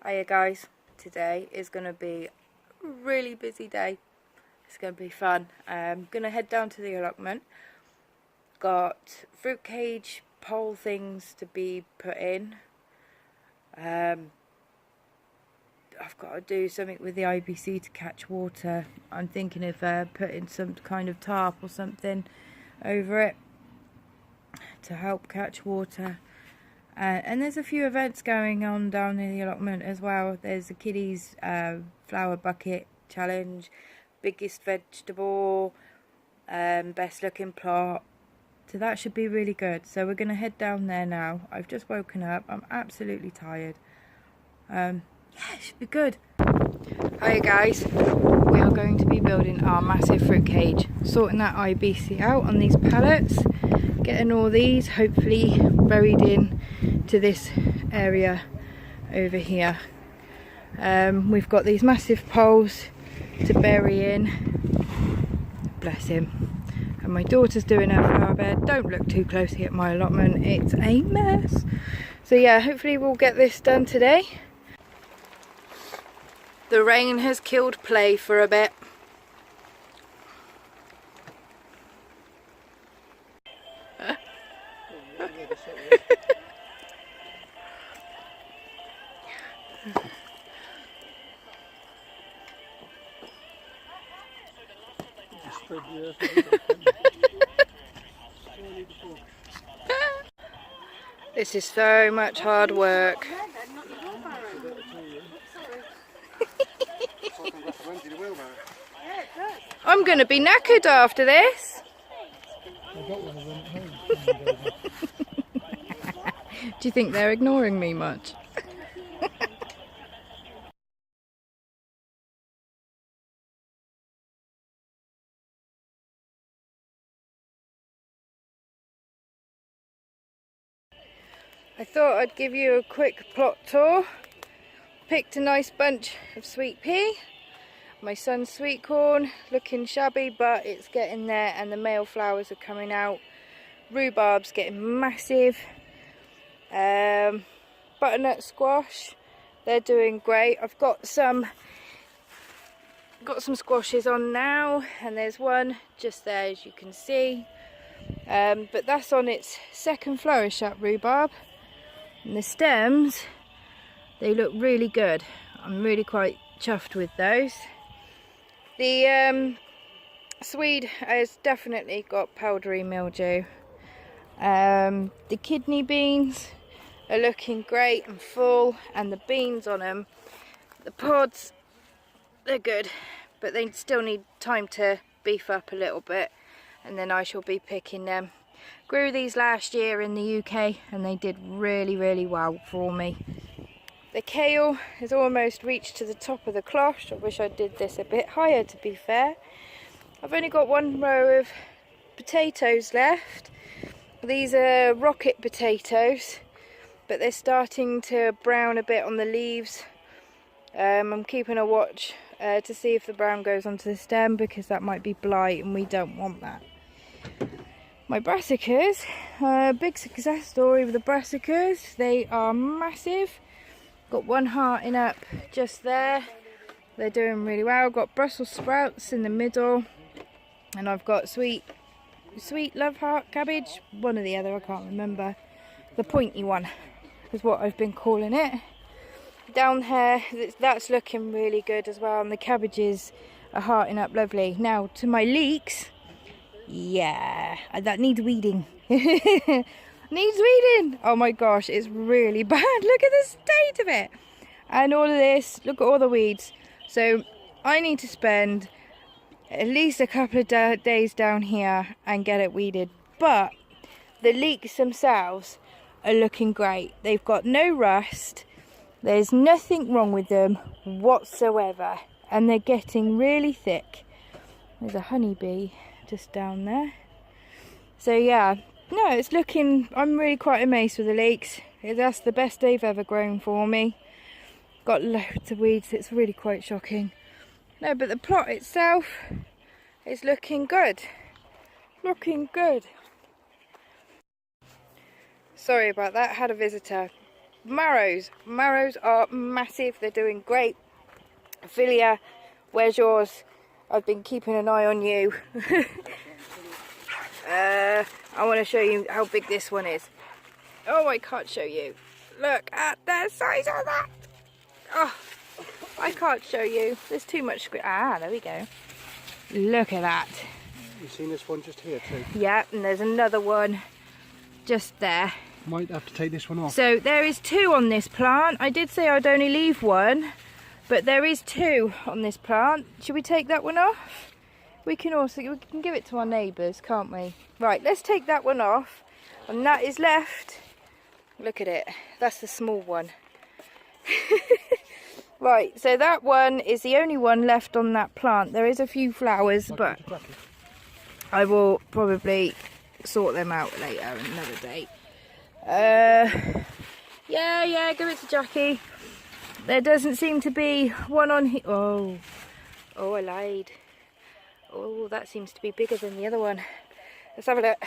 Hiya guys, today is going to be a really busy day. It's going to be fun. I'm going to head down to the allotment. Got fruit cage pole things to be put in. I've got to do something with the IBC to catch water. I'm thinking of putting some kind of tarp or something over it to help catch water. And there's a few events going on down in the allotment as well. There's a kiddies flower bucket challenge, biggest vegetable, best looking plot. So that should be really good. So we're going to head down there now. I've just woken up. I'm absolutely tired. Yeah, it should be good. Hiya guys. We are going to be building our massive fruit cage. Sorting that IBC out on these pallets. Getting all these hopefully buried in to this area over here. We've got these massive poles to bury in. Bless him. And my daughter's doing her flower bed. Don't look too closely at my allotment, it's a mess. So yeah, hopefully we'll get this done today. The rain has killed play for a bit. This is so much hard work. I'm going to be knackered after this. Do you think they're ignoring me much? I thought I'd give you a quick plot tour. Picked a nice bunch of sweet pea. My son's sweet corn, looking shabby, but it's getting there and the male flowers are coming out. Rhubarb's getting massive. Butternut squash, they're doing great. I've got some squashes on now, and there's one just there as you can see. But that's on its second flourish up, rhubarb. And the stems, they look really good. I'm really quite chuffed with those. The swede has definitely got powdery mildew. The kidney beans are looking great and full, and the beans on them, the pods, they're good, but they still need time to beef up a little bit, and then I shall be picking them. Grew these last year in the UK and they did really well for me. The kale has almost reached to the top of the cloche. I wish I did this a bit higher, to be fair. I've only got one row of potatoes left. These are rocket potatoes, but they're starting to brown a bit on the leaves. I'm keeping a watch to see if the brown goes onto the stem, because that might be blight and we don't want that. My brassicas, big success story with the brassicas. They are massive. Got one hearting up just there. They're doing really well. Got Brussels sprouts in the middle, and I've got sweet love heart cabbage, one or the other, I can't remember. The pointy one is what I've been calling it. Down here, that's looking really good as well, and the cabbages are hearting up lovely. Now to my leeks. Yeah, that needs weeding. Needs weeding. Oh my gosh, it's really bad. Look at the state of it. And all of this, look at all the weeds. So I need to spend at least a couple of days down here and get it weeded. But the leeks themselves are looking great. They've got no rust. There's nothing wrong with them whatsoever. And they're getting really thick. There's a honeybee just down there. So yeah, no, it's looking, I'm really quite amazed with the leeks. That's the best they've ever grown for me. Got loads of weeds, it's really quite shocking. No, but the plot itself is looking good. Looking good. Sorry about that, had a visitor. marrows. Marrows are massive. They're doing great. Ophelia, where's yours? I've been keeping an eye on you. I want to show you how big this one is. Oh, I can't show you. Look at the size of that. Oh, I can't show you. There's too much screen. Ah, there we go. Look at that. You've seen this one just here too? Yeah, and there's another one just there. Might have to take this one off. So there is 2 on this plant. I did say I'd only leave 1, but there is 2 on this plant. Should we take that one off? We can give it to our neighbours, can't we? Right, let's take that one off. And that is left. Look at it. That's the small one. Right, so that one is the only one left on that plant. There is a few flowers, but I will probably sort them out later another day. Yeah, give it to Jackie. There doesn't seem to be one on here. Oh, I lied. Oh, that seems to be bigger than the other one. Let's have a look.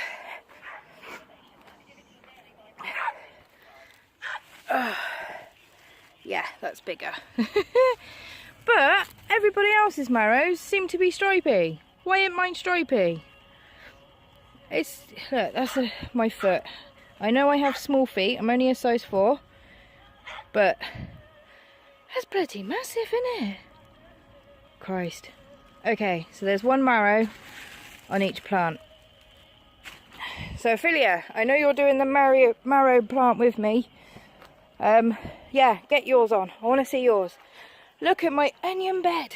Yeah, that's bigger. But everybody else's marrows seem to be stripy. Why ain't mine stripy? Look, that's my foot. I know I have small feet. I'm only a size 4. But that's bloody massive, isn't it? Christ. Okay, so there's 1 marrow on each plant. So Ophelia, I know you're doing the marrow plant with me. Yeah, get yours on. I want to see yours. Look at my onion bed.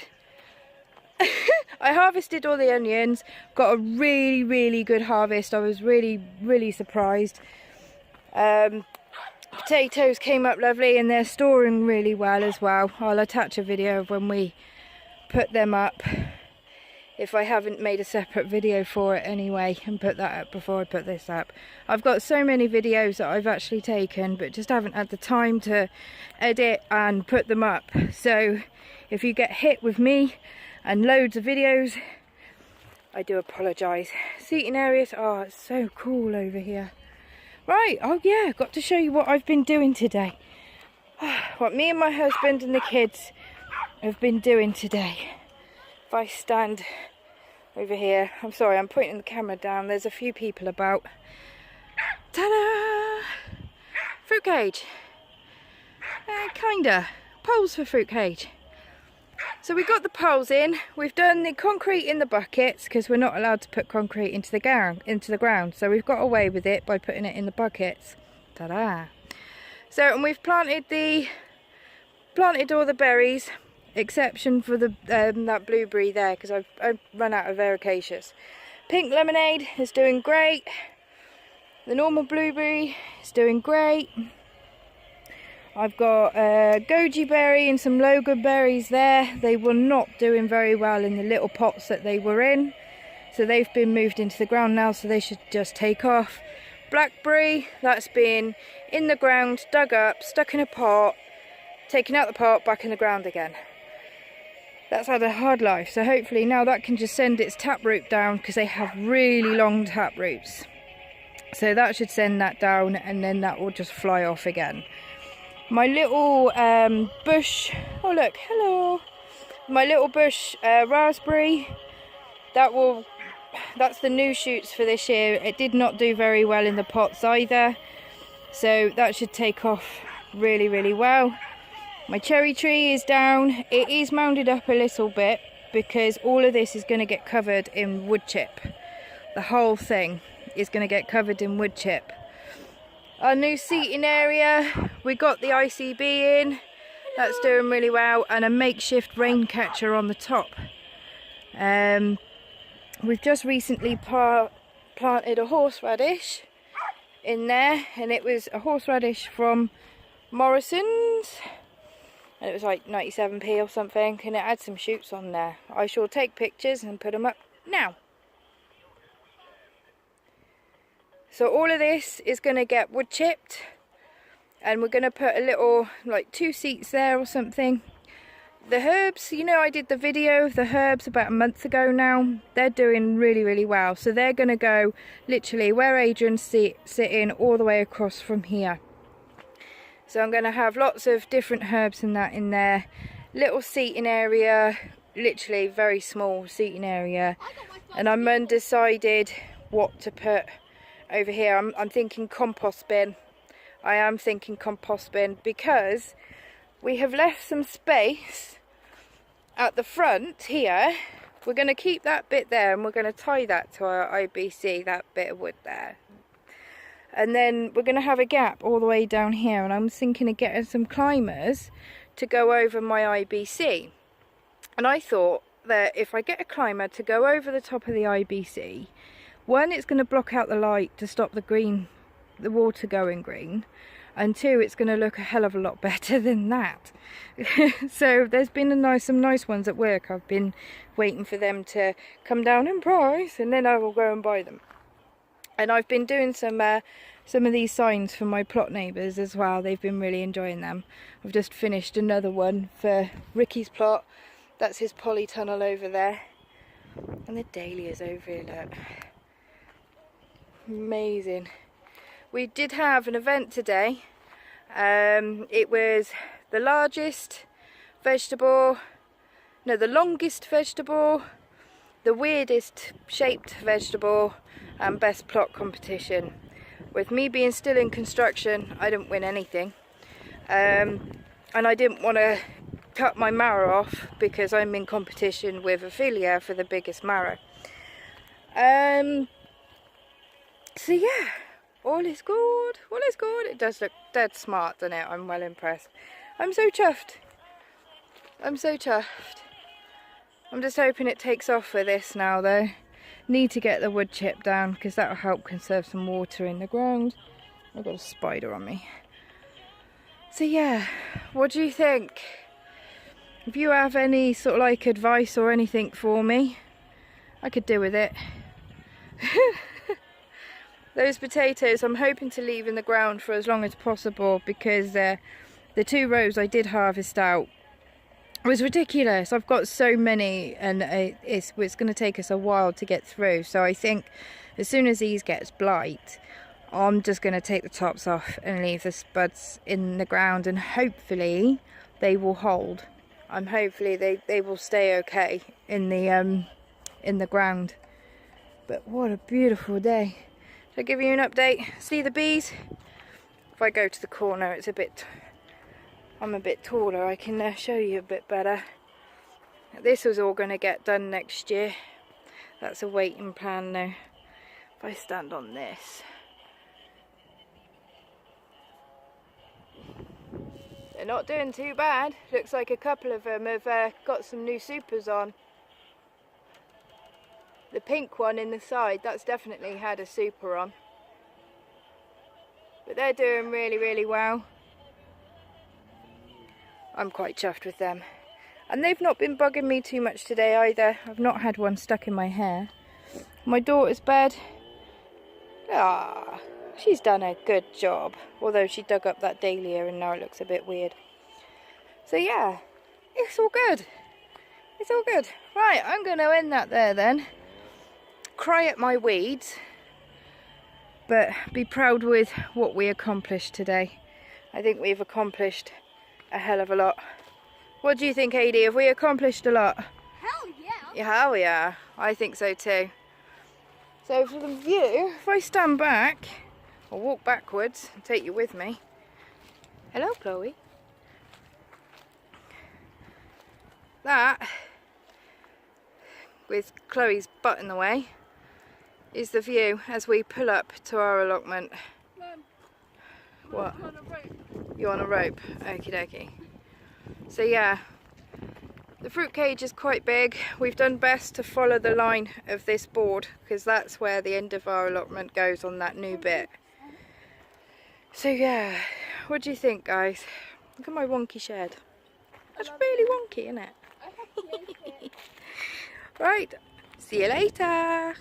I harvested all the onions. Got a really, really good harvest. I was really, really surprised. Potatoes came up lovely and they're storing really well as well. I'll attach a video of when we put them up, if I haven't made a separate video for it anyway, and put that up before I put this up. I've got so many videos that I've actually taken but just haven't had the time to edit and put them up. So if you get hit with me and loads of videos, I do apologise. Seating areas, oh, it's so cool over here. Right, oh yeah, got to show you what I've been doing today. What me and my husband and the kids have been doing today. If I stand over here, I'm sorry, I'm pointing the camera down. There's a few people about. Ta-da! Fruit cage. Kinda. Poles for fruit cage. So we got the poles in. We've done the concrete in the buckets because we're not allowed to put concrete into the ground. So we've got away with it by putting it in the buckets. Ta-da! So, and we've planted all the berries, exception for the that blueberry there because I've run out of ericaceous. Pink lemonade is doing great. The normal blueberry is doing great. I've got goji berry and some loga berries there. They were not doing very well in the little pots that they were in, so they've been moved into the ground now, so they should just take off. Blackberry, that's been in the ground, dug up, stuck in a pot, taken out the pot, back in the ground again. That's had a hard life, so hopefully now that can just send its taproot down because they have really long taproots. So that should send that down and then that will just fly off again. My little bush, oh look, hello. My little bush raspberry, that's the new shoots for this year. It did not do very well in the pots either. So that should take off really, really well. My cherry tree is down. It is mounded up a little bit because all of this is going to get covered in wood chip. The whole thing is going to get covered in wood chip. Our new seating area, we got the ICB in. That's doing really well, and a makeshift rain catcher on the top. We've just recently planted a horseradish in there, and it was a horseradish from Morrison's, and it was like 97p or something, and it had some shoots on there. I shall take pictures and put them up now. So all of this is going to get wood chipped, and we're going to put a little, like 2 seats there or something. The herbs, you know, I did the video of the herbs about a month ago now. They're doing really, really well. So they're going to go literally where Adrian's sitting all the way across from here. So I'm going to have lots of different herbs and that in there. Little seating area, literally very small seating area. And I'm undecided what to put over here. I'm thinking compost bin. I am thinking compost bin because we have left some space at the front here. We're going to keep that bit there and we're going to tie that to our IBC, that bit of wood there. And then we're going to have a gap all the way down here, and I'm thinking of getting some climbers to go over my IBC. And I thought that if I get a climber to go over the top of the IBC, one, it's going to block out the light to stop the water going green, and two, it's going to look a hell of a lot better than that. So there's been some nice ones at work. I've been waiting for them to come down in price, and then I will go and buy them. And I've been doing some of these signs for my plot neighbours as well. They've been really enjoying them. I've just finished another one for Ricky's plot. That's his polytunnel over there. And the dahlias over here, look. Amazing. We did have an event today. It was the longest vegetable, the weirdest shaped vegetable, and best plot competition. With me being still in construction, I didn't win anything. And I didn't want to cut my marrow off because I'm in competition with Ophelia for the biggest marrow. So yeah, all is good, all is good. It does look dead smart, doesn't it? I'm well impressed. I'm so chuffed. I'm so chuffed. I'm just hoping it takes off with this now though. Need to get the wood chip down because that will help conserve some water in the ground. I've got a spider on me. So yeah, what do you think? If you have any sort of like advice or anything for me, I could do with it. Those potatoes I'm hoping to leave in the ground for as long as possible because the 2 rows I did harvest out was ridiculous. I've got so many and it's going to take us a while to get through. So I think as soon as these gets blight, I'm just going to take the tops off and leave the spuds in the ground, and hopefully they will hold. Hopefully they will stay okay in the ground. But what a beautiful day. Shall I give you an update? See the bees? If I go to the corner, I'm a bit taller, I can show you a bit better. This was all going to get done next year. That's a waiting plan now. If I stand on this. They're not doing too bad. Looks like a couple of them have got some new supers on. The pink one in the side, that's definitely had a super on. But they're doing really, really well. I'm quite chuffed with them. And they've not been bugging me too much today either. I've not had one stuck in my hair. My daughter's bed. She's done a good job. Although she dug up that dahlia and now it looks a bit weird. So yeah, it's all good. It's all good. Right, I'm going to end that there then. Cry at my weeds, but be proud with what we accomplished today. I think we've accomplished a hell of a lot. What do you think, AD? Have we accomplished a lot? Hell yeah! Yeah, hell yeah. I think so too. So for the view, if I stand back, or walk backwards and take you with me. Hello, Chloe. That, with Chloe's butt in the way, is the view as we pull up to our allotment. Mum, What? I'm on a rope. You're on a rope. Okie dokie. So yeah, the fruit cage is quite big. We've done best to follow the line of this board because that's where the end of our allotment goes on that new bit. So yeah, what do you think, guys? Look at my wonky shed. That's really wonky, isn't it? Right, see you later.